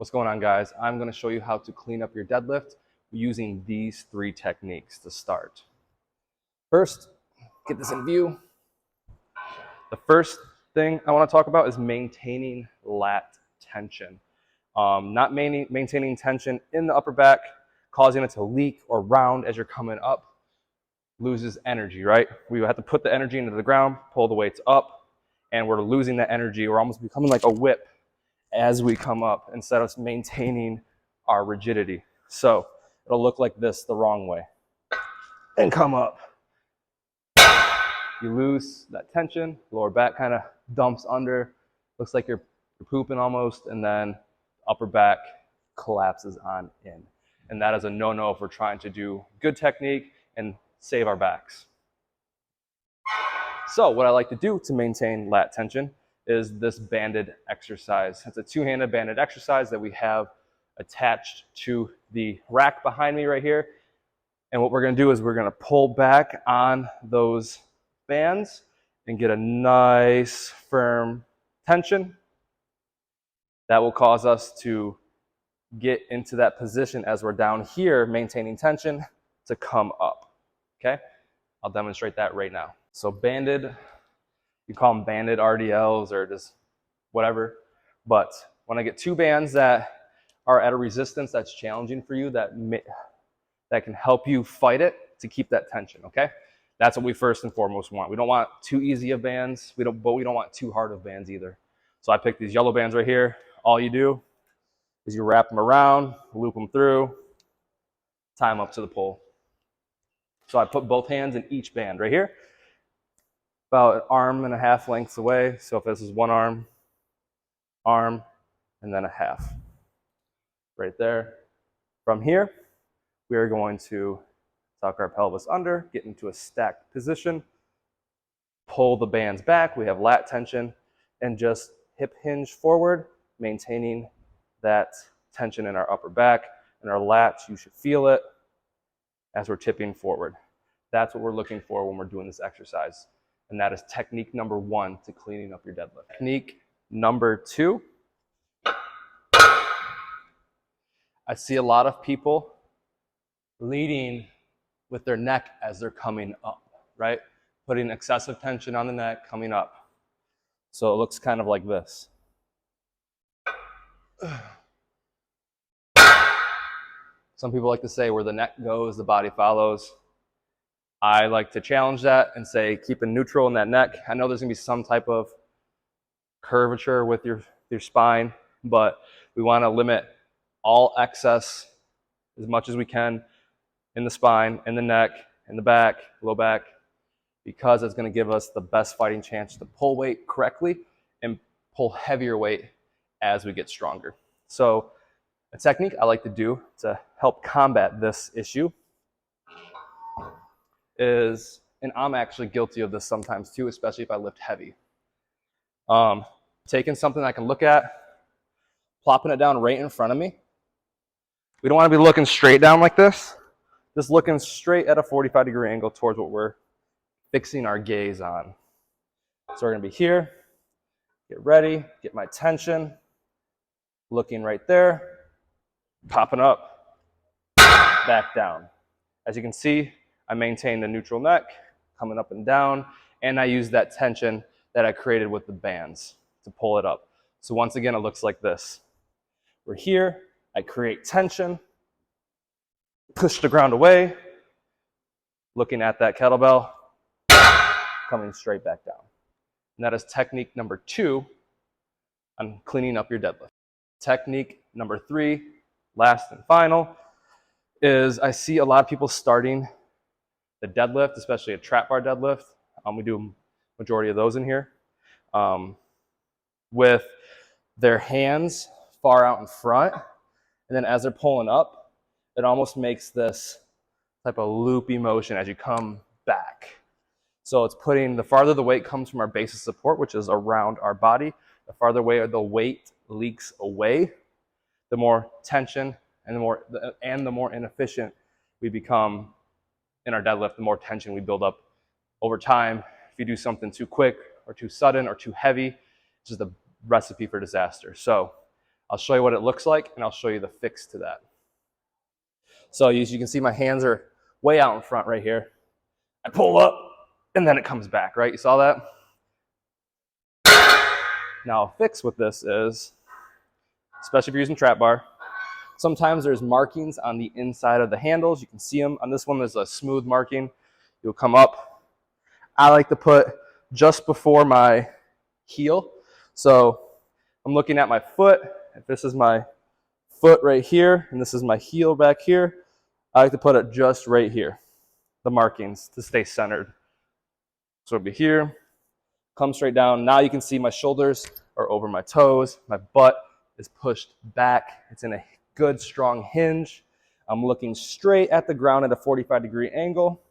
What's going on, guys? I'm going to show you how to clean up your deadlift using these 3 techniques to start. First, get this in view. The first thing I want to talk about is maintaining lat tension. Not maintaining tension in the upper back, causing it to leak or round as you're coming up, loses energy, right? We have to put the energy into the ground, pull the weights up, and we're losing that energy. We're almost becoming like a whip as we come up instead of maintaining our rigidity. So it'll look like this the wrong way and come up. You lose that tension, lower back kind of dumps under, looks like you're pooping almost, and then upper back collapses on in. And that is a no-no if we're trying to do good technique and save our backs. So what I like to do to maintain lat tension is this banded exercise. It's a 2-handed banded exercise that we have attached to the rack behind me right here. And what we're going to do is we're going to pull back on those bands and get a nice firm tension. That will cause us to get into that position as we're down here maintaining tension to come up. Okay? I'll demonstrate that right now. So banded, you call them banded RDLs or just whatever. But when I get 2 bands that are at a resistance that's challenging for you, that can help you fight it to keep that tension, okay? That's what we first and foremost want. We don't want too easy of bands, but we don't want too hard of bands either. So I picked these yellow bands right here. All you do is you wrap them around, loop them through, tie them up to the pole. So I put both hands in each band right here, about an arm and a half lengths away. So if this is one arm, and then a half. Right there. From here, we are going to tuck our pelvis under, get into a stacked position, pull the bands back. We have lat tension, and just hip hinge forward, maintaining that tension in our upper back and our lats. You should feel it as we're tipping forward. That's what we're looking for when we're doing this exercise. And that is technique number 1 to cleaning up your deadlift. Technique number 2. I see a lot of people leading with their neck as they're coming up, right? Putting excessive tension on the neck, coming up. So it looks kind of like this. Some people like to say where the neck goes, the body follows. I like to challenge that and say keep it neutral in that neck. I know there's gonna be some type of curvature with your spine, but we wanna limit all excess as much as we can in the spine, in the neck, in the back, low back, because it's gonna give us the best fighting chance to pull weight correctly and pull heavier weight as we get stronger. So a technique I like to do to help combat this issue is, and I'm actually guilty of this sometimes too, especially if I lift heavy. Taking something I can look at, plopping it down right in front of me. We don't want to be looking straight down like this, just looking straight at a 45-degree angle towards what we're fixing our gaze on. So we're going to be here, get ready, get my tension, looking right there, popping up, back down. As you can see, I maintain the neutral neck, coming up and down, and I use that tension that I created with the bands to pull it up. So once again, it looks like this. We're here, I create tension, push the ground away, looking at that kettlebell, coming straight back down. And that is technique number 2 on cleaning up your deadlift. Technique number 3, last and final, is I see a lot of people starting the deadlift, especially a trap bar deadlift. We do a majority of those in here, with their hands far out in front. And then as they're pulling up, it almost makes this type of loopy motion as you come back. So it's putting, the farther the weight comes from our base of support, which is around our body, the farther away the weight leaks away, the more tension and the more inefficient we become in our deadlift, the more tension we build up over time. If you do something too quick or too sudden or too heavy, it's just a recipe for disaster. So I'll show you what it looks like, and I'll show you the fix to that. So as you can see, my hands are way out in front right here. I pull up, and then it comes back, right? You saw that? Now, a fix with this is, especially if you're using trap bar, sometimes there's markings on the inside of the handles. You can see them. On this one, there's a smooth marking. You'll come up. I like to put just before my heel. So I'm looking at my foot. If this is my foot right here, and this is my heel back here, I like to put it just right here, the markings, to stay centered. So it'll be here, come straight down. Now you can see my shoulders are over my toes. My butt is pushed back. It's in a good, strong hinge. I'm looking straight at the ground at a 45-degree angle.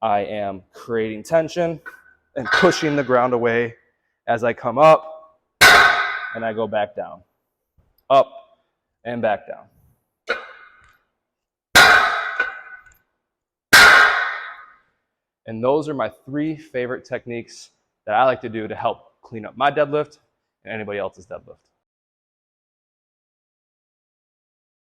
I am creating tension and pushing the ground away as I come up, and I go back down. Up and back down. And those are my 3 favorite techniques that I like to do to help clean up my deadlift and anybody else's deadlift.